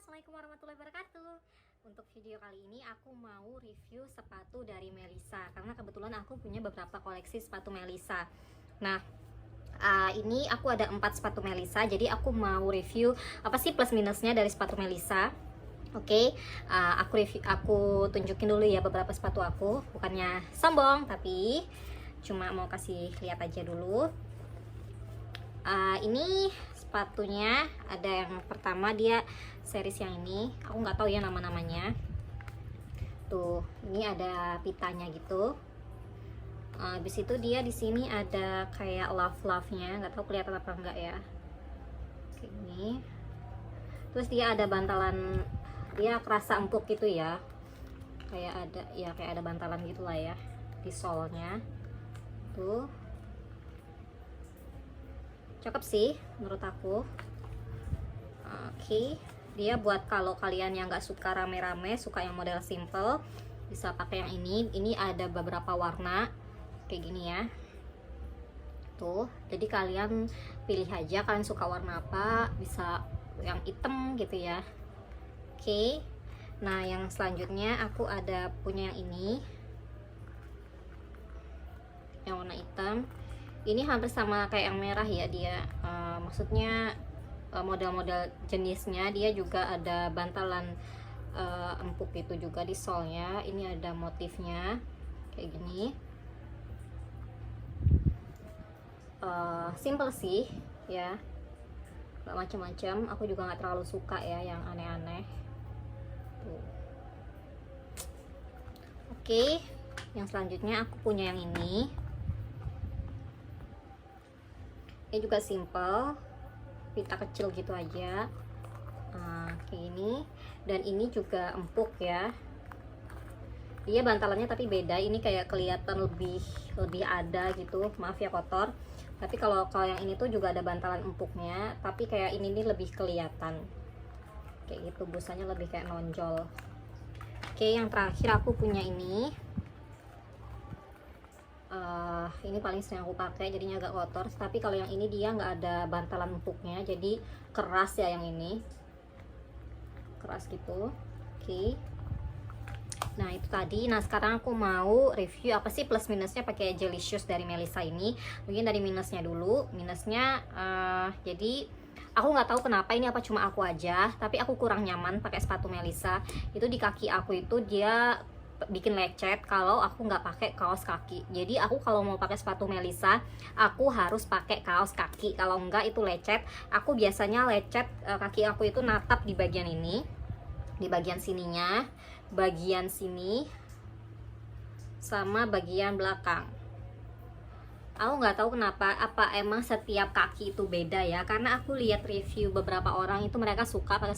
Assalamualaikum warahmatullahi wabarakatuh. Untuk video kali ini aku mau review sepatu dari Melisa, karena kebetulan aku punya beberapa koleksi sepatu Melisa. Nah, ini aku ada 4 sepatu Melisa, jadi aku mau review apa sih plus minusnya dari sepatu Melisa. Oke, aku tunjukin dulu ya beberapa sepatu aku, bukannya sombong tapi cuma mau kasih lihat aja dulu. Ini sepatunya ada yang pertama, dia series yang ini, aku nggak tahu ya nama-namanya. Tuh, ini ada pitanya gitu. Habis itu dia di sini ada kayak love-nya, nggak tahu kelihatan apa enggak ya. Kayak gini. Terus dia ada bantalan, dia kerasa empuk gitu ya. Kayak ada bantalan gitulah ya di solnya. Tuh. Cakep sih menurut aku. Oke, dia buat kalau kalian yang nggak suka rame-rame, suka yang model simple, bisa pakai yang ini ada beberapa warna kayak gini ya. Tuh, jadi kalian pilih aja kalian suka warna apa, bisa yang hitam gitu ya. Oke, nah yang selanjutnya aku ada punya yang ini, yang warna hitam. Ini hampir sama kayak yang merah ya dia, maksudnya model-model jenisnya dia juga ada bantalan empuk itu juga di solnya. Ini ada motifnya kayak gini. Simple sih ya, gak macam-macam. Aku juga nggak terlalu suka ya yang aneh-aneh tuh. Oke, yang selanjutnya aku punya yang ini juga simple, pita kecil gitu aja, kayak gini. Dan ini juga empuk ya, dia bantalannya tapi beda, ini kayak kelihatan lebih ada gitu, maaf ya kotor. Tapi kalau yang ini tuh juga ada bantalan empuknya, tapi kayak ini nih lebih kelihatan kayak gitu, busanya lebih kayak nonjol. Oke, yang terakhir aku punya ini. Ini paling sering aku pakai, jadinya agak kotor. Tapi kalau yang ini dia nggak ada bantalan empuknya, jadi keras ya, yang ini keras gitu. Oke. Nah itu tadi. Nah sekarang aku mau review apa sih plus minusnya pakai Jelly Shoes dari Melisa ini. Mungkin dari minusnya dulu. Minusnya jadi aku nggak tahu kenapa, ini apa cuma aku aja, tapi aku kurang nyaman pakai sepatu Melisa. Itu di kaki aku itu dia bikin lecet kalau aku nggak pakai kaos kaki. Jadi aku kalau mau pakai sepatu Melisa, aku harus pakai kaos kaki. Kalau enggak itu lecet. Aku biasanya lecet, kaki aku itu natap di bagian ini, di bagian sininya, bagian sini, sama bagian belakang. Aku nggak tahu kenapa, apa emang setiap kaki itu beda ya? Karena aku lihat review beberapa orang itu mereka suka pakai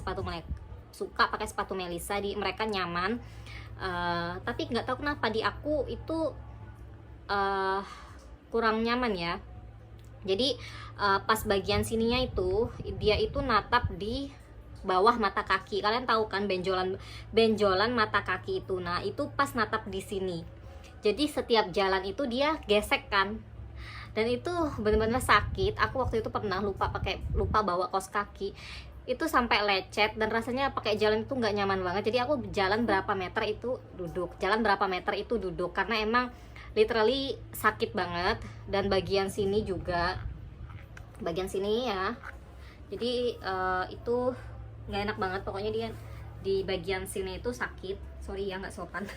sepatu Melisa, mereka nyaman. Tapi nggak tahu kenapa di aku itu kurang nyaman ya. Jadi pas bagian sininya itu dia itu natap di bawah mata kaki. Kalian tahu kan benjolan mata kaki itu. Nah itu pas natap di sini. Jadi setiap jalan itu dia gesek kan. Dan itu benar-benar sakit. Aku waktu itu pernah lupa bawa kaos kaki, itu sampai lecet, dan rasanya pakai jalan itu nggak nyaman banget. Jadi aku jalan berapa meter itu duduk, karena emang literally sakit banget. Dan bagian sini juga, bagian sini ya, jadi itu nggak enak banget pokoknya. Dia di bagian sini itu sakit, sorry ya nggak sopan.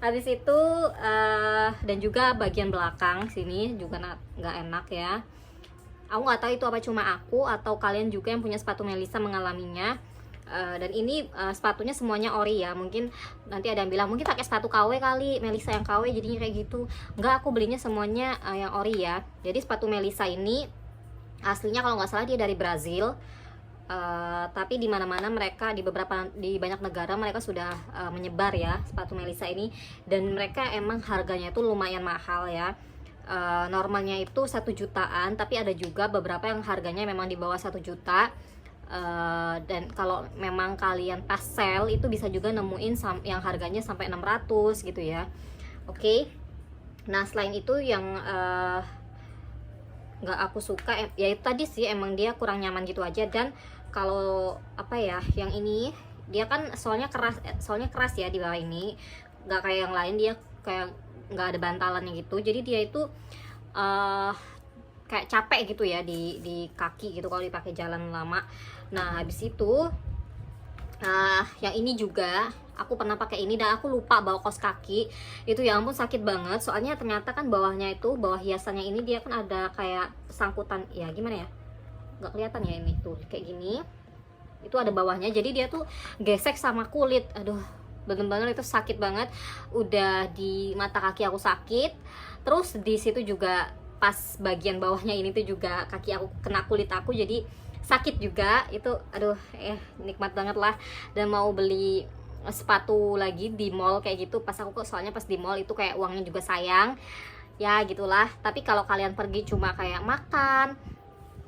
Habis itu dan juga bagian belakang sini juga nggak enak ya. Aku nggak tahu itu apa cuma aku atau kalian juga yang punya sepatu Melisa mengalaminya. Dan ini sepatunya semuanya ori ya. Mungkin nanti ada yang bilang mungkin pakai sepatu KW kali, Melisa yang KW jadinya kayak gitu. Enggak, aku belinya semuanya yang ori ya. Jadi sepatu Melisa ini aslinya kalau nggak salah dia dari Brazil. Tapi di mana-mana mereka di banyak negara mereka sudah menyebar ya sepatu Melisa ini. Dan mereka emang harganya tuh lumayan mahal ya. Normalnya itu 1 jutaan, tapi ada juga beberapa yang harganya memang di bawah 1 juta. Dan kalau memang kalian pas sale itu bisa juga nemuin yang harganya sampai 600 gitu ya. Oke. Nah selain itu yang nggak aku suka ya itu tadi sih, emang dia kurang nyaman gitu aja. Dan kalau apa ya, yang ini dia kan soalnya keras ya di bawah ini, nggak kayak yang lain, dia kayak nggak ada bantalannya gitu, jadi dia itu kayak capek gitu ya di kaki gitu kalau dipakai jalan lama. Nah habis itu yang ini juga aku pernah pakai ini dan aku lupa bawa kaos kaki itu, ya ampun sakit banget. Soalnya ternyata kan bawahnya itu, bawah hiasannya ini dia kan ada kayak sangkutan, ya gimana ya, nggak kelihatan ya ini tuh kayak gini, itu ada bawahnya, jadi dia tuh gesek sama kulit. Aduh bener-bener itu sakit banget. Udah di mata kaki aku sakit, terus di situ juga pas bagian bawahnya ini tuh juga kaki aku kena kulit aku, jadi sakit juga itu. Aduh nikmat banget lah. Dan mau beli sepatu lagi di mall kayak gitu, pas aku soalnya pas di mall itu kayak uangnya juga sayang ya gitulah. Tapi kalau kalian pergi cuma kayak makan,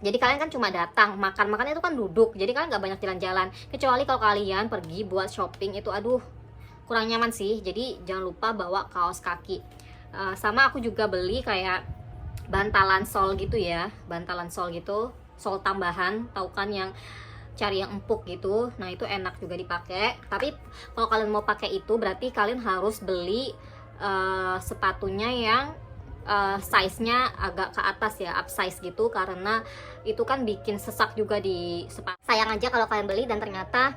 jadi kalian kan cuma datang makan itu kan duduk, jadi kalian nggak banyak jalan-jalan. Kecuali kalau kalian pergi buat shopping itu aduh kurang nyaman sih. Jadi jangan lupa bawa kaos kaki. Sama aku juga beli kayak bantalan sol gitu ya, bantalan sol gitu, sol tambahan, tahu kan yang cari yang empuk gitu. Nah itu enak juga dipakai. Tapi kalau kalian mau pakai itu berarti kalian harus beli sepatunya yang size-nya agak ke atas ya, upsize gitu, karena itu kan bikin sesak juga di sepatu. Sayang aja kalau kalian beli dan ternyata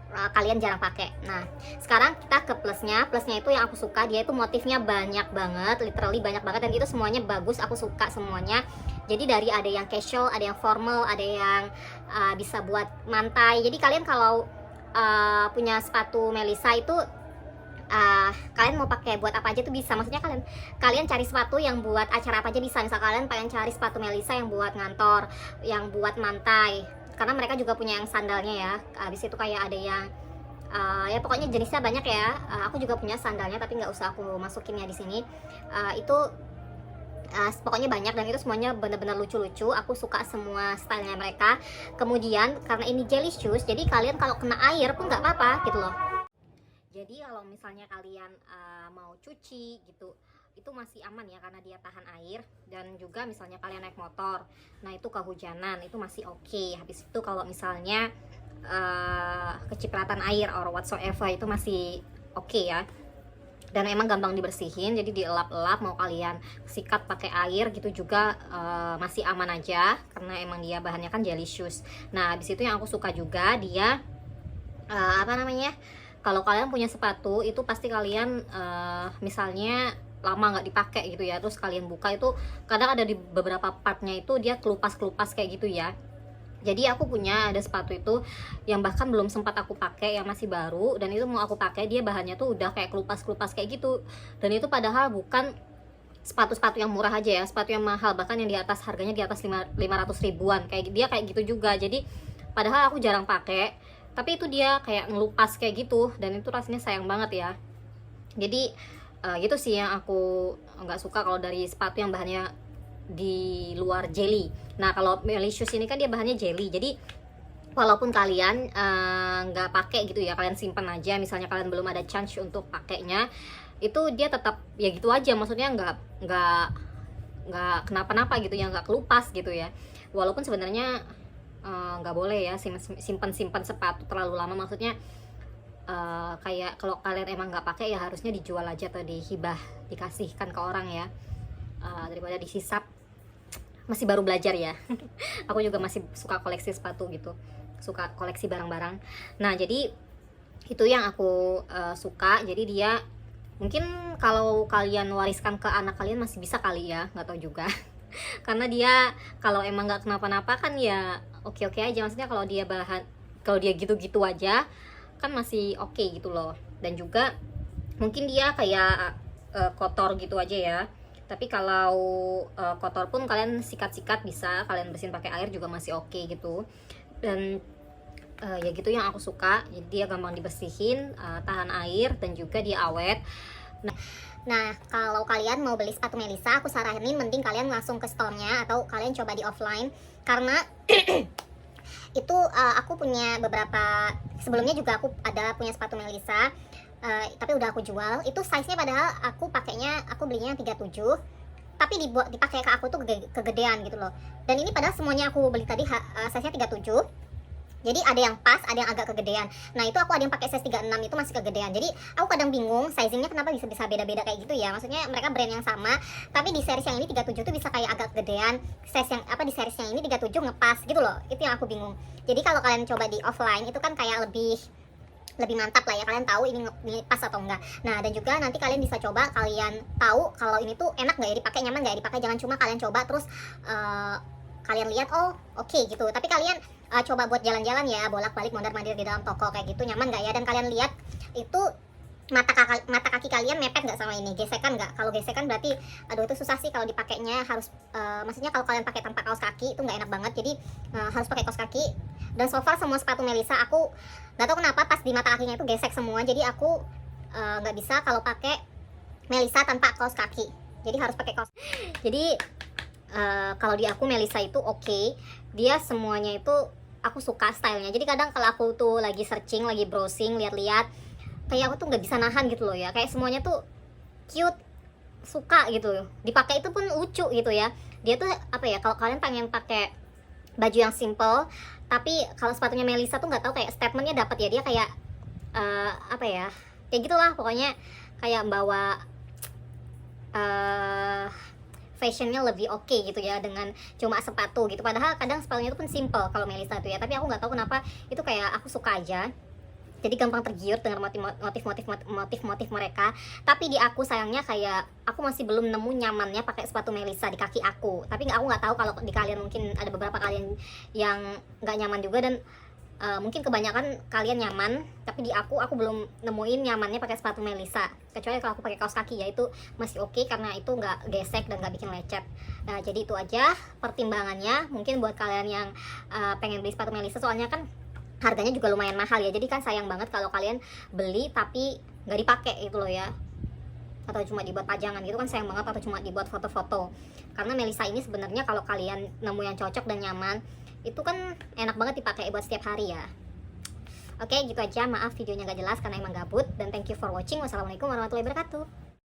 kalian jarang pakai. Nah sekarang kita ke plusnya. Plusnya itu yang aku suka, dia itu motifnya banyak banget, literally banyak banget, dan itu semuanya bagus, aku suka semuanya. Jadi dari ada yang casual, ada yang formal, ada yang bisa buat mantai. Jadi kalian kalau punya sepatu Melisa itu kalian mau pakai buat apa aja tuh bisa. Maksudnya kalian cari sepatu yang buat acara apa aja bisa. Misal kalian pengen cari sepatu Melisa yang buat ngantor, yang buat mantai, karena mereka juga punya yang sandalnya ya. Habis itu kayak ada yang ya pokoknya jenisnya banyak ya. Aku juga punya sandalnya tapi nggak usah aku masukin ya di sini. Itu pokoknya banyak, dan itu semuanya benar-benar lucu-lucu. Aku suka semua stylenya mereka. Kemudian karena ini jelly shoes, jadi kalian kalau kena air pun nggak apa-apa gitu loh. Jadi kalau misalnya kalian mau cuci gitu, itu masih aman ya karena dia tahan air. Dan juga misalnya kalian naik motor, nah itu kehujanan itu masih oke. Habis itu kalau misalnya kecipratan air or whatsoever itu masih oke ya. Dan emang gampang dibersihin, jadi dielap-elap, mau kalian sikat pakai air gitu juga masih aman aja, karena emang dia bahannya kan jelly shoes. Nah habis itu yang aku suka juga dia apa namanya, kalau kalian punya sepatu itu pasti kalian misalnya lama nggak dipakai gitu ya, terus kalian buka itu kadang ada di beberapa partnya itu dia kelupas-kelupas kayak gitu ya. Jadi aku punya ada sepatu itu yang bahkan belum sempat aku pakai, yang masih baru, dan itu mau aku pakai dia bahannya tuh udah kayak kelupas-kelupas kayak gitu. Dan itu padahal bukan sepatu-sepatu yang murah aja ya, sepatu yang mahal, bahkan yang di atas harganya di atas 500 ribuan kayak dia kayak gitu juga. Jadi padahal aku jarang pakai, tapi itu dia kayak ngelupas kayak gitu, dan itu rasanya sayang banget ya. Jadi gitu sih yang aku nggak suka kalau dari sepatu yang bahannya di luar jelly. Nah kalau Melly Shoes ini kan dia bahannya jelly, jadi walaupun kalian nggak pakai gitu ya, kalian simpan aja, misalnya kalian belum ada chance untuk pakainya, itu dia tetap ya gitu aja, maksudnya nggak kenapa-napa gitu ya, nggak kelupas gitu ya. Walaupun sebenarnya nggak boleh ya simpan sepatu terlalu lama, maksudnya kayak kalau kalian emang nggak pakai ya harusnya dijual aja atau dihibah, dikasihkan ke orang ya, daripada disisap. Masih baru belajar ya. Aku juga masih suka koleksi sepatu gitu, suka koleksi barang-barang. Nah jadi itu yang aku suka. Jadi dia mungkin kalau kalian wariskan ke anak kalian masih bisa kali ya, nggak tahu juga. Karena dia kalau emang nggak kenapa-napa kan ya oke-oke aja, maksudnya kalau dia gitu-gitu aja kan masih oke gitu loh. Dan juga mungkin dia kayak kotor gitu aja ya, tapi kalau kotor pun kalian sikat-sikat bisa, kalian bersihin pakai air juga masih oke gitu. Dan ya gitu yang aku suka, jadi dia gampang dibersihin, tahan air, dan juga dia awet. Nah kalau kalian mau beli sepatu Melisa, aku saranin mending kalian langsung ke store-nya atau kalian coba di offline, karena itu aku punya beberapa, sebelumnya juga aku ada punya sepatu Melisa, tapi udah aku jual. Itu size-nya padahal aku belinya 37, tapi dipakai ke aku tuh kegedean gitu loh. Dan ini padahal semuanya aku beli tadi size-nya 37, Jadi ada yang pas, ada yang agak kegedean. Nah itu aku ada yang pakai size 36 itu masih kegedean. Jadi aku kadang bingung sizingnya kenapa bisa beda-beda kayak gitu ya. Maksudnya mereka brand yang sama, tapi di series yang ini 37 tuh bisa kayak agak kegedean. Size yang apa di series yang ini 37 ngepas gitu loh. Itu yang aku bingung. Jadi kalau kalian coba di offline itu kan kayak lebih mantap lah ya, kalian tahu ini pas atau enggak. Nah dan juga nanti kalian bisa coba, kalian tahu kalau ini tuh enak nggak ya dipakai, nyaman nggak ya dipakai. Jangan cuma kalian coba terus kalian lihat oh oke gitu, tapi kalian coba buat jalan-jalan ya, bolak-balik mondar-mandir di dalam toko kayak gitu, nyaman nggak ya. Dan kalian lihat itu mata kaki kalian mepet nggak sama ini, gesekan nggak. Kalau gesekan berarti aduh itu susah sih kalau dipakainya, harus maksudnya kalau kalian pakai tanpa kaos kaki itu nggak enak banget. Jadi harus pakai kaos kaki. Dan so far semua sepatu Melisa aku nggak tahu kenapa pas di mata kakinya itu gesek semua, jadi aku nggak bisa kalau pakai Melisa tanpa kaos kaki, jadi harus pakai kaos. Jadi kalau di aku Melisa itu oke, dia semuanya itu aku suka stylenya. Jadi kadang kalau aku tuh lagi searching, lagi browsing, lihat-lihat, kayak aku tuh nggak bisa nahan gitu loh ya, kayak semuanya tuh cute, suka gitu, dipakai itu pun lucu gitu ya. Dia tuh apa ya, kalau kalian pengen pakai baju yang simple, tapi kalau sepatunya Melisa tuh nggak tahu kayak statementnya dapat ya, dia kayak apa ya, kayak gitulah pokoknya, kayak bawa fashionnya lebih oke gitu ya dengan cuma sepatu gitu. Padahal kadang sepatunya itu pun simple kalau Melisa tuh ya, tapi aku nggak tahu kenapa itu kayak aku suka aja. Jadi gampang tergiur dengan motif-motif mereka. Tapi di aku sayangnya kayak aku masih belum nemu nyamannya pakai sepatu Melisa di kaki aku. Tapi aku nggak tahu kalau di kalian, mungkin ada beberapa kalian yang nggak nyaman juga, dan mungkin kebanyakan kalian nyaman. Tapi di aku belum nemuin nyamannya pakai sepatu Melisa. Kecuali kalau aku pakai kaos kaki ya, itu masih oke karena itu nggak gesek dan nggak bikin lecet. Nah jadi itu aja pertimbangannya. Mungkin buat kalian yang pengen beli sepatu Melisa, soalnya kan harganya juga lumayan mahal ya, jadi kan sayang banget kalau kalian beli tapi nggak dipakai gitu loh ya, atau cuma dibuat pajangan gitu kan sayang banget, atau cuma dibuat foto-foto. Karena Melisa ini sebenarnya kalau kalian nemu yang cocok dan nyaman, itu kan enak banget dipakai buat setiap hari ya. Oke gitu aja, maaf videonya nggak jelas karena emang gabut, dan thank you for watching. Wassalamualaikum warahmatullahi wabarakatuh.